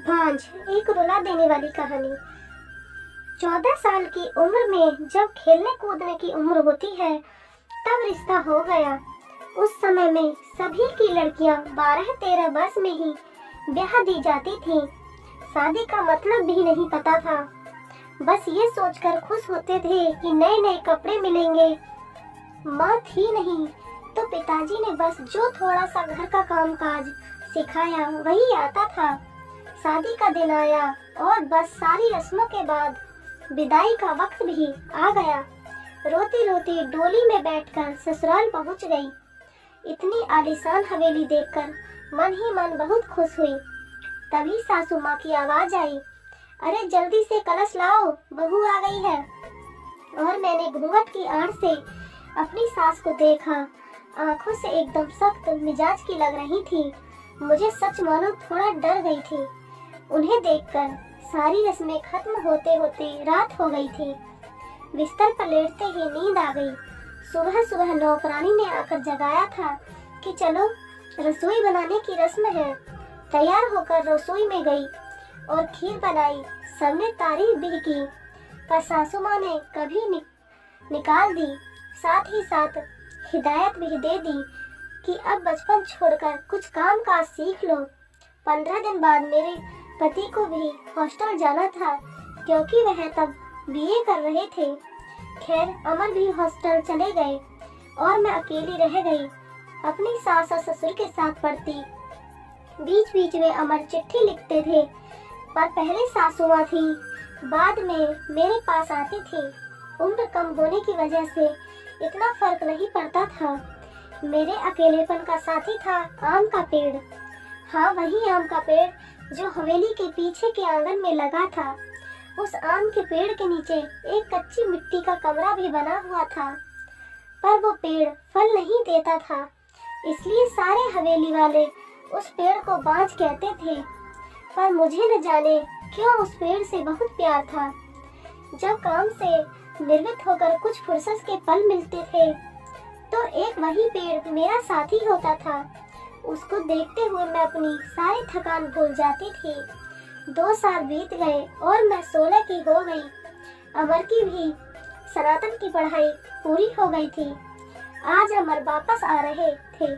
भांज, एक रुला देने वाली कहानी। 14 साल की उम्र में जब खेलने कूदने की उम्र होती है तब रिश्ता हो गया। उस समय में सभी की लड़कियां 12-13 वर्ष में ही ब्याह दी जाती थीं। शादी का मतलब भी नहीं पता था। बस ये सोचकर खुश होते थे कि नए नए कपड़े मिलेंगे। माँ थी नहीं तो पिताजी ने बस जो थोड़ा सा घर का कामकाज सिखाया वही आता था। शादी का दिन आया और बस सारी रस्मों के बाद विदाई का वक्त भी आ गया। रोती रोती डोली में बैठकर ससुराल पहुंच गई। इतनी आलीशान हवेली देखकर मन ही मन बहुत खुश हुई। तभी सासू माँ की आवाज आई, अरे जल्दी से कलश लाओ, बहू आ गई है। और मैंने घूंघट की आड़ से अपनी सास को देखा। आंखों से एकदम सख्त मिजाज की लग रही थी। मुझे सच मानो थोड़ा डर गई थी। उन्हें देखकर सारी रस्में खत्म होते होते रात हो गई थी। बिस्तर पर लेटते ही नींद आ गई। सुबह सुबह नौकरानी ने आकर जगाया था कि चलो रसोई बनाने की रस्म है। तैयार होकर रसोई में गई और खीर बनाई। सबने तारीफ भी की, पर सासू माँ ने कभी निकाल दी। साथ ही साथ हिदायत भी दे दी कि अब बचपन छोड़कर कुछ काम काज सीख लो। 15 दिन बाद मेरे पति को भी हॉस्टल जाना था क्योंकि वह तब बीए कर रहे थे। खैर अमर भी हॉस्टल चले गए और मैं अकेली रह गई। अपनी सास और ससुर के साथ पढ़ती। बीच बीच में अमर चिट्ठी लिखते थे, पर पहले सासू माँ थी, बाद में मेरे पास आती थी। उम्र कम होने की वजह से इतना फर्क नहीं पड़ता था। मेरे अकेलेपन का साथी था आम का पेड़। हाँ, वही आम का पेड़ जो हवेली के पीछे के आंगन में लगा था। उस आम के पेड़ के नीचे एक कच्ची मिट्टी का कमरा भी बना हुआ था, पर वो पेड़ फल नहीं देता था, इसलिए सारे हवेली वाले उस पेड़ को बांझ कहते थे। पर मुझे न जाने क्यों उस पेड़ से बहुत प्यार था। जब काम से निर्वित होकर कुछ फुर्सत के पल मिलते थे तो एक वही पेड़ मेरा साथी होता था। उसको देखते हुए मैं अपनी सारी थकान भूल जाती थी। 2 साल बीत गए और मैं 16 की हो गई। अमर की भी सनातन की पढ़ाई पूरी हो गई थी। आज अमर वापस आ रहे थे।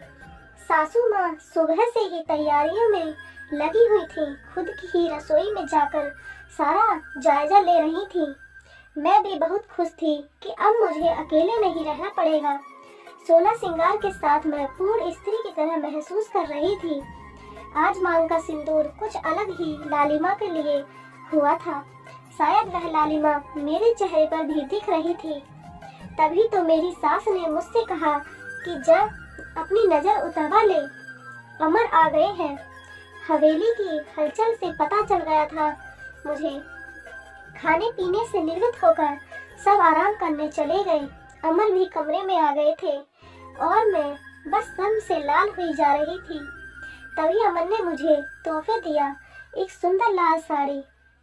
सासू माँ सुबह से ही तैयारियों में लगी हुई थी। खुद की ही रसोई में जाकर सारा जायजा ले रही थी। मैं भी बहुत खुश थी कि अब मुझे अकेले नहीं रहना पड़ेगा। 16 श्रृंगार के साथ मैं पूर्ण स्त्री की तरह महसूस कर रही थी। आज मांग का सिंदूर कुछ अलग ही लालिमा के लिए हुआ था। शायद वह लालिमा मेरे चेहरे पर भी दिख रही थी। तभी तो मेरी सास ने मुझसे कहा कि जा अपनी नजर उतरवा ले, अमर आ गए हैं। हवेली की हलचल से पता चल गया था मुझे। खाने पीने से निर्वित होकर सब आराम करने चले गए। अमर भी कमरे में आ गए थे और मैं बस शर्म से लाल हुई जा रही थी। तभी अमर ने मुझे तोहफे दिया, एक सुंदर लाल साड़ी।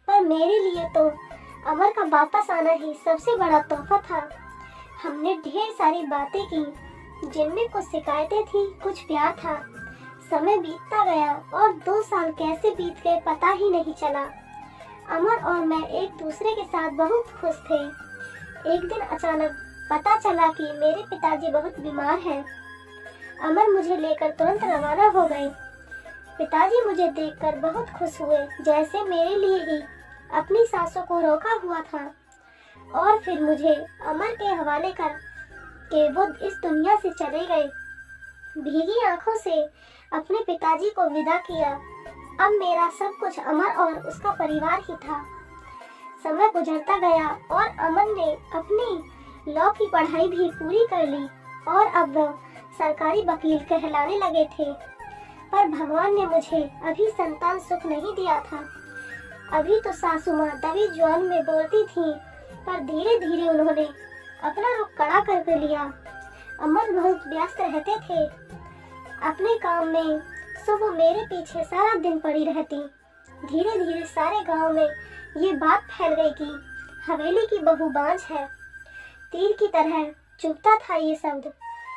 पर मेरे लिए तो अमर का वापस आना ही सबसे बड़ा तोहफा था। हमने ढेर सारी बातें की, जिनमें कुछ शिकायतें थी, कुछ प्यार था। समय बीतता गया और 2 साल कैसे बीत गए पता ही नहीं चला। अमर और मैं एक दूसरे के साथ बहुत खुश थे। एक दिन अचानक पता चला कि मेरे पिताजी बहुत बीमार हैं। अमर मुझे लेकर तुरंत रवाना हो गए। पिताजी मुझे देखकर बहुत खुश हुए, जैसे मेरे लिए ही अपनी सासों को रोका हुआ था। और फिर मुझे अमर के हवाले कर के वो इस दुनिया से चले गए। भीगी आंखों से अपने पिताजी को विदा किया। अब मेरा सब कुछ अमर और उसका परिवार ही था। समय गुजरता गया और अमर ने अपनी लॉ की पढ़ाई भी पूरी कर ली और अब वह सरकारी वकील कहलाने लगे थे। पर भगवान ने मुझे अभी संतान सुख नहीं दिया था। अभी तो सासू माँ दबी जुबान में बोलती थी, पर धीरे धीरे उन्होंने अपना रुख कड़ा कर लिया। अमर बहुत व्यस्त रहते थे अपने काम में। सुबह मेरे पीछे सारा दिन पड़ी रहती। धीरे धीरे सारे गांव में ये बात फैल गई कि हवेली की बहू बांझ है। तीर की तरह चुभता था ये शब्द,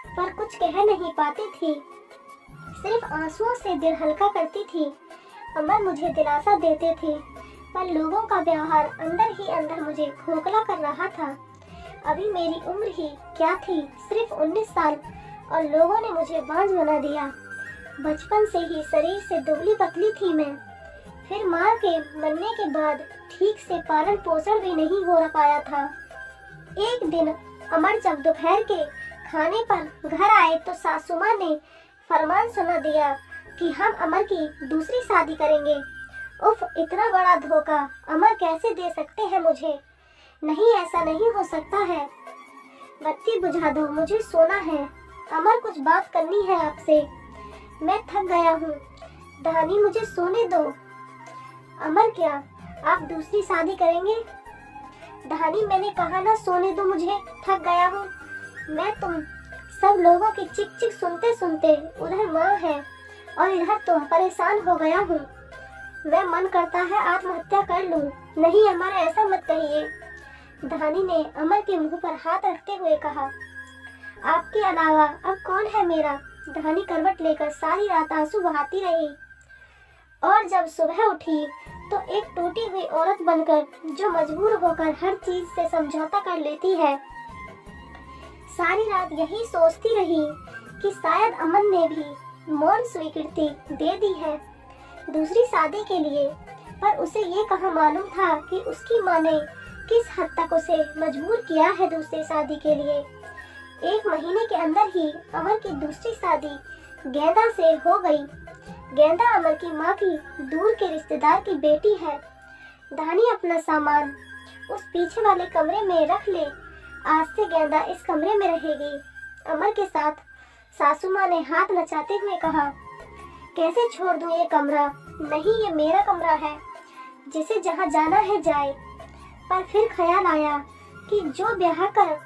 पर कुछ कह नहीं पाती थी। सिर्फ आंसुओं से दिल हल्का करती थी। अमर मुझे दिलासा देते थे, पर लोगों का व्यवहार अंदर ही अंदर मुझे खोखला कर रहा था। अभी मेरी उम्र ही क्या थी, सिर्फ 19 साल, और लोगों ने मुझे बांझ बना दिया। बचपन से ही शरीर से दुबली पतली थी मैं। फिर माँ के मरने के बाद ठीक से पालन पोषण भी नहीं हो पाया था। एक दिन अमर जब दोपहर के खाने पर घर आए तो सासू माँ ने फरमान सुना दिया कि हम अमर की दूसरी शादी करेंगे। उफ, इतना बड़ा धोखा अमर कैसे दे सकते हैं मुझे? नहीं, ऐसा नहीं हो सकता है। बत्ती बुझा दो, मुझे सोना है। अमर, कुछ बात करनी है आपसे। मैं थक गया हूँ। धानी, मुझे सोने दो। अमर, क्या आप दूसरी शादी करेंगे? धानी, मैंने कहा ना सोने दो मुझे, थक गया हूँ मैं। तुम सब लोगों की चिक चिक सुनते सुनते उधर माँ है और इधर तुम, परेशान हो गया हूँ। मैं मन करता है आत्महत्या कर लूं। नहीं अमर, ऐसा मत कहिए। धानी ने अमर के मुंह पर हाथ रखते हुए कहा, आपके अलावा अब कौन है मेरा? धानी करवट लेकर सारी रात आंसू बहाती रही और जब सुबह उठी तो एक टूटी हुई औरत बनकर, जो मजबूर होकर हर चीज से समझौता कर लेती है। सारी रात यही सोचती रही कि शायद अमन ने भी मौन स्वीकृति दे दी है दूसरी शादी के लिए, पर उसे ये कहाँ मालूम था कि उसकी माँ ने किस हद तक उसे मजबूर किया है दूसरी शादी के लिए। 1 महीने के अंदर ही अमर की दूसरी शादी गेंदा से हो गई। गेंदा अमर की माँ की दूर के रिश्तेदार की बेटी है। धानी अपना सामान उस पीछे वाले कमरे में रख ले। आज से गेंदा इस कमरे में रहेगी अमर के साथ। सासू माँ ने हाथ नचाते हुए कहा, कैसे छोड़ दूं ये कमरा? नहीं, ये मेरा कमरा है, जिसे जहाँ जाना है जाए। पर फिर ख्याल आया कि जो ब्याह कर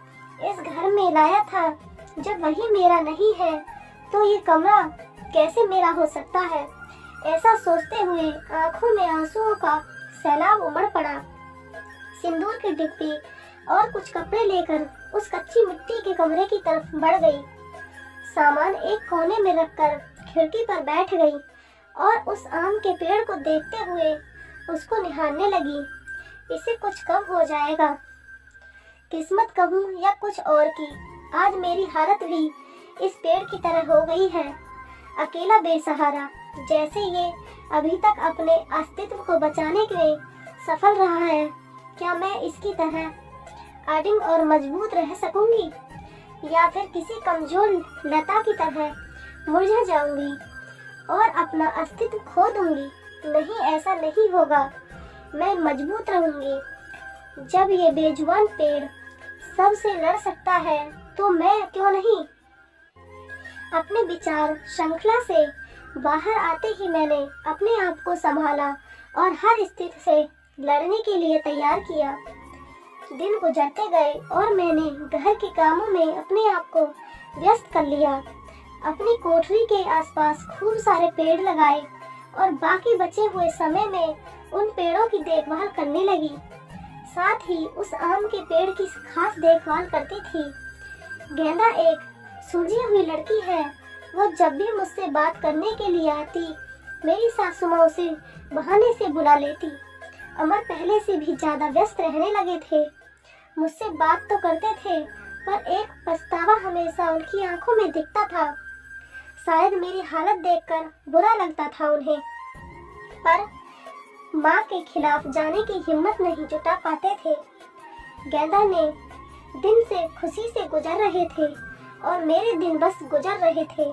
इस घर में लाया था, जब वही मेरा नहीं है तो ये कमरा कैसे मेरा हो सकता है? ऐसा सोचते हुए आंखों में आंसुओं का सैलाब उमड़ पड़ा। सिंदूर की डिब्बी और कुछ कपड़े लेकर उस कच्ची मिट्टी के कमरे की तरफ बढ़ गई। सामान एक कोने में रखकर खिड़की पर बैठ गई और उस आम के पेड़ को देखते हुए उसको निहारने लगी। इसे कुछ कब हो जाएगा? किस्मत कहूँ या कुछ और की, आज मेरी हालत भी इस पेड़ की तरह हो गई है, अकेला बेसहारा। जैसे ये अभी तक अपने अस्तित्व को बचाने में सफल रहा है, क्या मैं इसकी तरह अडिग और मजबूत रह सकूंगी, या फिर किसी कमजोर लता की तरह मुरझा जाऊंगी और अपना अस्तित्व खो दूंगी? नहीं, ऐसा नहीं होगा। मैं मजबूत रहूंगी। जब ये बेजुबान पेड़ सबसे लड़ सकता है तो मैं क्यों नहीं? अपने विचार श्रृंखला से बाहर आते ही मैंने अपने आप को संभाला और हर स्थिति से लड़ने के लिए तैयार किया। दिन गुजरते गए और मैंने घर के कामों में अपने आप को व्यस्त कर लिया। अपनी कोठरी के आसपास खूब सारे पेड़ लगाए और बाकी बचे हुए समय में उन पेड़ों की देखभाल करने लगी। साथ ही उस आम के पेड़ की खास देखभाल करती थी। गेंदा एक सुलझी हुई लड़की है। वो जब भी मुझसे बात करने के लिए आती, मेरी सासू माँ उसे बहाने से बुला लेती। अमर पहले से भी ज्यादा व्यस्त रहने लगे थे। मुझसे बात तो करते थे, पर एक पछतावा हमेशा उनकी आंखों में दिखता था। शायद मेरी हालत देखकर बुरा लगता था उन्हें, पर माँ के खिलाफ जाने की हिम्मत नहीं जुटा पाते थे। गेंदा ने दिन से खुशी से गुजर रहे थे और मेरे दिन बस गुजर रहे थे।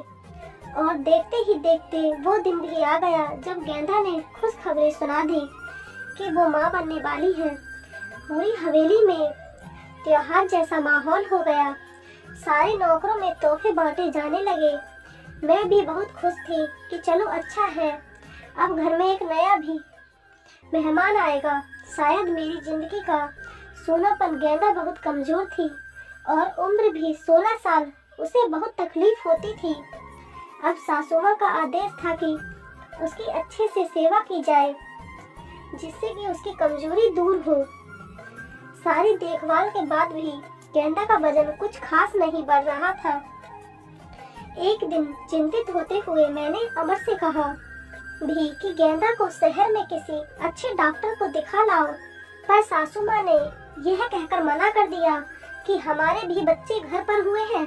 और देखते ही देखते वो दिन भी आ गया जब गेंदा ने खुशखबरी सुना दी कि वो माँ बनने वाली है। पूरी हवेली में त्योहार जैसा माहौल हो गया। सारे नौकरों में तोहफे बांटे जाने लगे। मैं भी बहुत खुश थी कि चलो अच्छा है, अब घर में एक नया भी मेहमान आएगा। शायद मेरी जिंदगी का सोनापन। गेंदा बहुत कमजोर थी और उम्र भी 16 साल। उसे बहुत तकलीफ होती थी। अब सासू माँ का आदेश था कि उसकी अच्छे से सेवा की जाए, जिससे कि उसकी कमजोरी दूर हो। सारी देखभाल के बाद भी गेंदा का वजन कुछ खास नहीं बढ़ रहा था। एक दिन चिंतित होते हुए मैंने अमर से कहा, भी कि गेंदा को शहर में किसी अच्छे डॉक्टर को दिखा लाओ, पर सासू माँ ने यह कहकर मना कर दिया कि हमारे भी बच्चे घर पर हुए हैं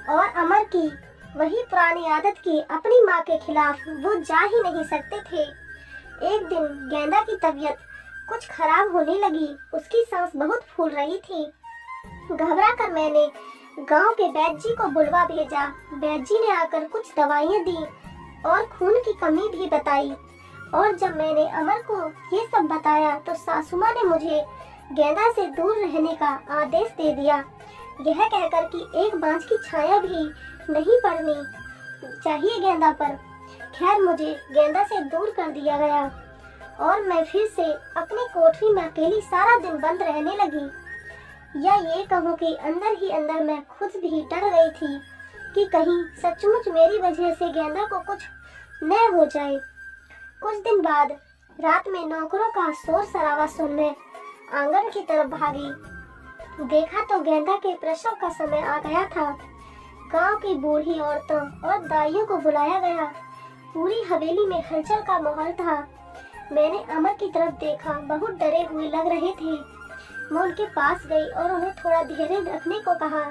और अमर की वही पुरानी आदत की अपनी माँ के खिलाफ वो जा ही नहीं सकते थे। एक दिन गेंदा की तबीयत कुछ खराब होने लगी, उसकी सांस बहुत फूल रही थी। घबरा कर मैंने गांव के वैद्य जी को बुलवा भेजा। वैद्य जी ने आकर कुछ दवाइयाँ दी और खून की कमी भी बताई, और जब मैंने अमर को ये सब बताया तो सासू माँ ने मुझे गेंदा से दूर रहने का आदेश दे दिया, यह कहकर कि एक बांझ की छाया भी नहीं पड़नी चाहिए गेंदा पर। खैर मुझे गेंदा से दूर कर दिया गया और मैं फिर से अपनी कोठरी में अकेली सारा दिन बंद रहने लगी। या ये कहूँ कि अंदर ही अंदर मैं खुद भी डर गई थी कि कहीं सचमुच मेरी वजह से गेंदा को कुछ न हो जाए। कुछ दिन बाद रात में नौकरों का शोर शराबा सुनने आंगन की तरफ भागी। देखा तो गेंदा के प्रसव का समय आ गया था। गांव की बूढ़ी औरतों और दाइयों को बुलाया गया। पूरी हवेली में हलचल का माहौल था। मैंने अमर की तरफ देखा, बहुत डरे हुए लग रहे थे। मैं उनके पास गई और उन्हें थोड़ा धैर्य रखने को कहा।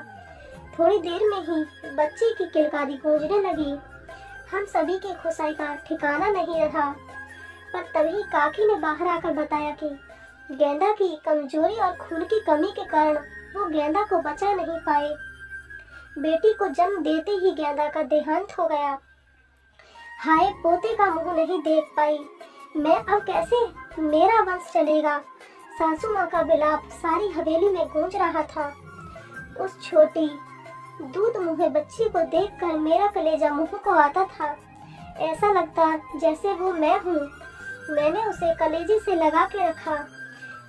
थोड़ी देर में ही बच्चे की किलकारी गूंजने लगी। हम सभी के खुशाई का ठिकाना नहीं रहा, पर तभी काकी ने बाहर आकर बताया कि गेंदा की कमजोरी और खून की कमी के कारण वो गेंदा को बचा नहीं पाए। बेटी को जन्म देते ही गेंदा का देहांत हो गया। हाय, पोते का मुंह नहीं देख पाई मैं, अब कैसे मेरा वंश चलेगा। सासू माँ का विलाप सारी हवेली में गूंज रहा था। उस छोटी दूध मुँहे बच्ची को देखकर मेरा कलेजा मुंह को आता था। ऐसा लगता जैसे वो मैं हूँ। मैंने उसे कलेजे से लगा के रखा।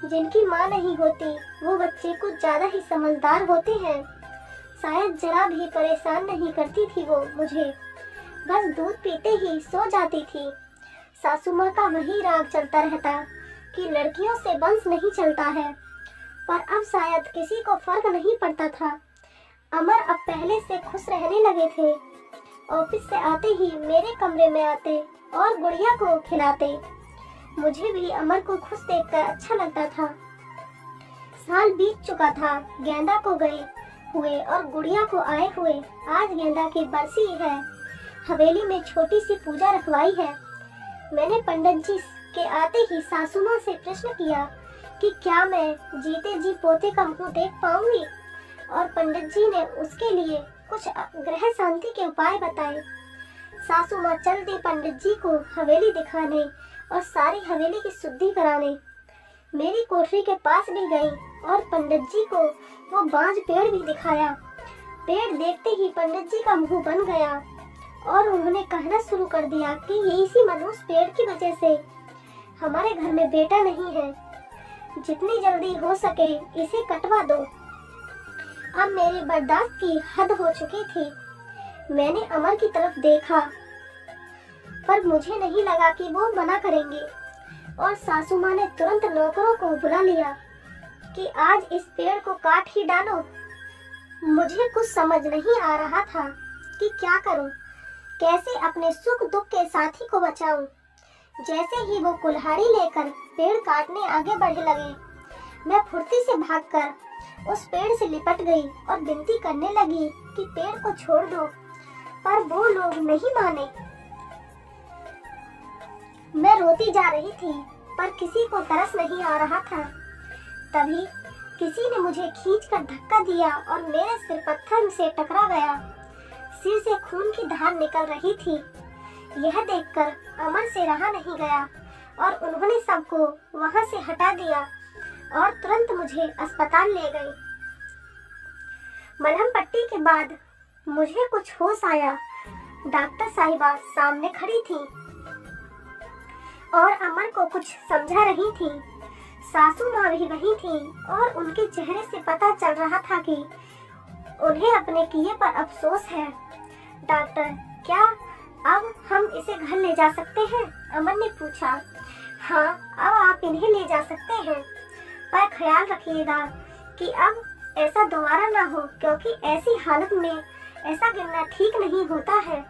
जिनकी माँ नहीं होती वो बच्चे कुछ ज्यादा ही समझदार होते हैं। शायद जरा भी परेशान नहीं करती थी वो मुझे, बस दूध पीते ही सो जाती थी। सासू माँ का वही राग चलता रहता कि लड़कियों से वंश नहीं चलता है, पर अब शायद किसी को फर्क नहीं पड़ता था। अमर अब पहले से खुश रहने लगे थे। ऑफिस से आते ही मेरे कमरे में आते और गुड़िया को खिलाते। मुझे भी अमर को खुश देखकर अच्छा लगता था। साल बीत चुका था गेंदा को गए हुए और गुड़िया को आए हुए। आज गेंदा की बरसी है। हवेली में छोटी सी पूजा रखवाई है। मैंने पंडित जी के आते ही सासू माँ से प्रश्न किया कि क्या मैं जीते जी पोते का मुंह देख पाऊंगी, और पंडित जी ने उसके लिए कुछ ग्रह शांति के उपाय बताए। सासू माँ चल दी पंडित जी को हवेली दिखाने और सारी हवेली की शुद्धि कराने। मेरी कोठरी के पास भी गई और पंडित जी को वो बांझ पेड़ भी दिखाया। पेड़ देखते ही पंडित जी का मुंह बन गया और उन्होंने कहना शुरू कर दिया कि ये इसी मनुष्य पेड़ की वजह से हमारे घर में बेटा नहीं है। जितनी जल्दी हो सके इसे कटवा दो। अब मेरी बर्दाश्त की हद हो चुकी थी। मैंने अमर की तरफ देखा, पर मुझे नहीं लगा कि वो मना करेंगे, और सासू माँ ने तुरंत नौकरों को बुला लिया कि आज इस पेड़ को काट ही डालो। मुझे कुछ समझ नहीं आ रहा था कि क्या करूं, कैसे अपने सुख दुख के साथी को बचाऊं। जैसे ही वो कुल्हाड़ी लेकर पेड़ काटने आगे बढ़ने लगे, मैं फुर्ती से भागकर उस पेड़ से लिपट गई और विनती करने लगी कि पेड़ को छोड़ दो, पर वो लोग नहीं माने। मैं रोती जा रही थी, पर किसी को तरस नहीं आ रहा था। तभी किसी ने मुझे खींचकर धक्का दिया और मेरे सिर पत्थर से टकरा गया। सिर से खून की धार निकल रही थी। यह देखकर अमर से रहा नहीं गया और उन्होंने सबको वहां से हटा दिया और तुरंत मुझे अस्पताल ले गए। मलहम पट्टी के बाद मुझे कुछ होश आया। डॉक्टर साहिबा सामने खड़ी थी और अमर को कुछ समझा रही थी। सासू माँ भी वही थी और उनके चेहरे से पता चल रहा था कि उन्हें अपने किए पर अफसोस है। डॉक्टर, क्या अब हम इसे घर ले जा सकते हैं? अमर ने पूछा। हाँ, अब आप इन्हें ले जा सकते हैं, पर ख्याल रखिएगा कि अब ऐसा दोबारा ना हो, क्योंकि ऐसी हालत में ऐसा गिरना ठीक नहीं होता है।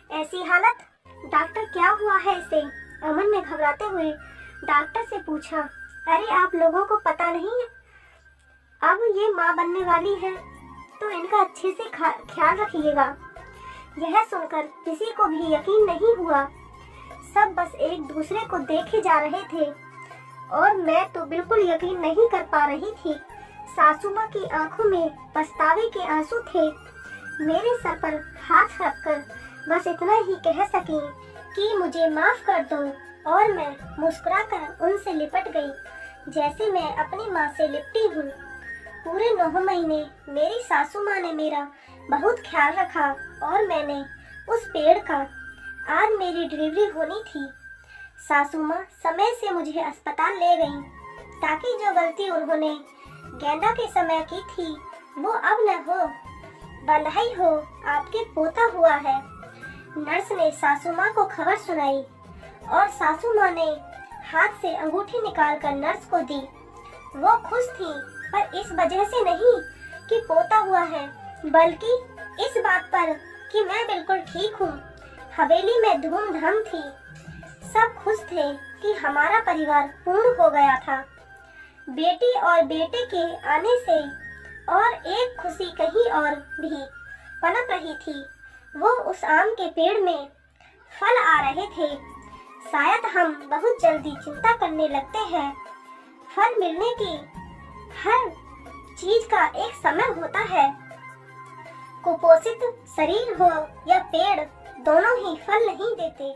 ऐसी हालत डॉक्टर क्या हुआ है इसे? अमन ने घबराते हुए डॉक्टर से पूछा। अरे आप लोगों को पता नहीं है, अब ये माँ बनने वाली है तो इनका अच्छे से ख्याल रखिएगा। यह सुनकर किसी को भी यकीन नहीं हुआ। सब बस एक दूसरे को देखे जा रहे थे और मैं तो बिल्कुल यकीन नहीं कर पा रही थी। सासू माँ की आंखों में पछतावे के आंसू थे। मेरे सर पर हाथ रखकर बस इतना ही कह सकी कि मुझे माफ कर दो और मैं मुस्कुराकर उनसे लिपट गई जैसे मैं अपनी माँ से लिपटी हूँ। पूरे 9 महीने मेरी सासू माँ ने मेरा बहुत ख्याल रखा और मैंने उस पेड़ का आज मेरी डिलीवरी होनी थी। सासू माँ समय से मुझे अस्पताल ले गईं ताकि जो गलती उन्होंने गेंदा के समय की थी वो अब न हो। बधाई हो, आपके पोता हुआ है। नर्स ने सासू माँ को खबर सुनाई और सासू माँ ने हाथ से अंगूठी निकालकर नर्स को दी। वो खुश थी, पर इस वजह से नहीं कि पोता हुआ है, बल्कि इस बात पर कि मैं बिल्कुल ठीक हूँ। हवेली में धूमधाम थी, सब खुश थे कि हमारा परिवार पूर्ण हो गया था। बेटी और बेटे के आने से और एक खुशी कहीं और भी पनप रही थी। वो उस आम के पेड़ में फल आ रहे थे। शायद हम बहुत जल्दी चिंता करने लगते हैं। फल मिलने की हर चीज का एक समय होता है। कुपोषित शरीर हो या पेड़, दोनों ही फल नहीं देते।